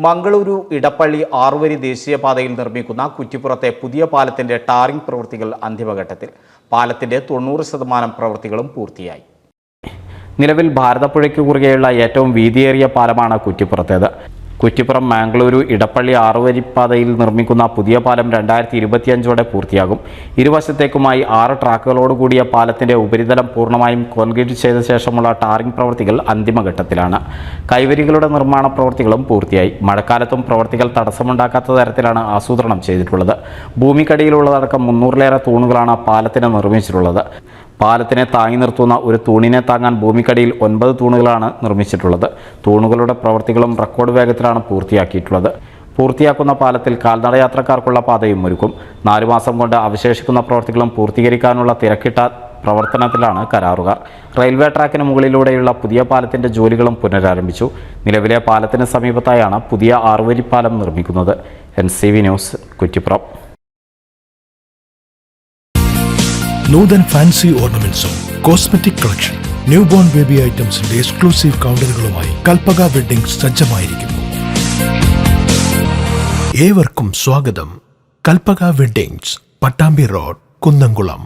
മംഗളൂരു ഇടപ്പള്ളി ആറുവരി ദേശീയപാതയിൽ നിർമ്മിക്കുന്ന കുറ്റിപ്പുറത്തെ പുതിയ പാലത്തിന്റെ ടാറിംഗ് പ്രവൃത്തികൾ അന്തിമഘട്ടത്തിൽ. പാലത്തിന്റെ 90% പ്രവൃത്തികളും പൂർത്തിയായി. നിലവിൽ ഭാരതപ്പുഴയ്ക്ക് കുറുകെയുള്ള ഏറ്റവും വീതിയേറിയ പാലമാണ് കുറ്റിപ്പുറത്തേത്. കുറ്റിപ്പുറം മംഗളൂരു ഇടപ്പള്ളി ആറുവരിപ്പാതയിൽ നിർമ്മിക്കുന്ന പുതിയ പാലം 2025ഓടെ പൂർത്തിയാകും. ഇരുവശത്തേക്കുമായി 6 ട്രാക്കുകളോടുകൂടിയ പാലത്തിന്റെ ഉപരിതലം പൂർണ്ണമായും കോൺക്രീറ്റ് ചെയ്ത ശേഷമുള്ള ടാറിംഗ് പ്രവൃത്തികൾ അന്തിമഘട്ടത്തിലാണ്. കൈവരികളുടെ നിർമ്മാണ പ്രവൃത്തികളും പൂർത്തിയായി. മഴക്കാലത്തും പ്രവൃത്തികൾ തടസ്സമുണ്ടാക്കാത്ത തരത്തിലാണ് ആസൂത്രണം ചെയ്തിട്ടുള്ളത്. ഭൂമിക്കടിയിലുള്ളതടക്കം 300-ലേറെ തൂണുകളാണ് പാലത്തിന് നിർമ്മിച്ചിട്ടുള്ളത്. പാലത്തിനെ താങ്ങി നിർത്തുന്ന ഒരു തൂണിനെ താങ്ങാൻ ഭൂമിക്കടിയിൽ 9 തൂണുകളാണ് നിർമ്മിച്ചിട്ടുള്ളത്. തൂണുകളുടെ പ്രവൃത്തികളും റെക്കോർഡ് വേഗത്തിലാണ് പൂർത്തിയാക്കിയിട്ടുള്ളത്. പൂർത്തിയാക്കുന്ന പാലത്തിൽ കാൽനടയാത്രക്കാർക്കുള്ള പാതയും ഒരുക്കും. 4 മാസം കൊണ്ട് അവശേഷിക്കുന്ന പ്രവൃത്തികളും പൂർത്തീകരിക്കാനുള്ള തിരക്കിട്ട പ്രവർത്തനത്തിലാണ് കരാറുകാർ. റെയിൽവേ ട്രാക്കിന് മുകളിലൂടെയുള്ള പുതിയ പാലത്തിന്റെ ജോലികളും പുനരാരംഭിച്ചു. നിലവിലെ പാലത്തിന് സമീപത്തായാണ് പുതിയ ആറുവരിപ്പാലം നിർമ്മിക്കുന്നത്. NCV news, Kuttippuram. Noothan fancy ഓർണമെന്റ്സും cosmetic collection, newborn baby ഐറ്റംസിന്റെ എക്സ്ക്ലൂസീവ് കൗണ്ടറുകളുമായി കൽപ്പക വെഡ്ഡിംഗ്സ് സജ്ജമായിരിക്കുന്നു. ഏവർക്കും സ്വാഗതം. Kalpaka Weddings, Pattambi road, Kunnamkulam.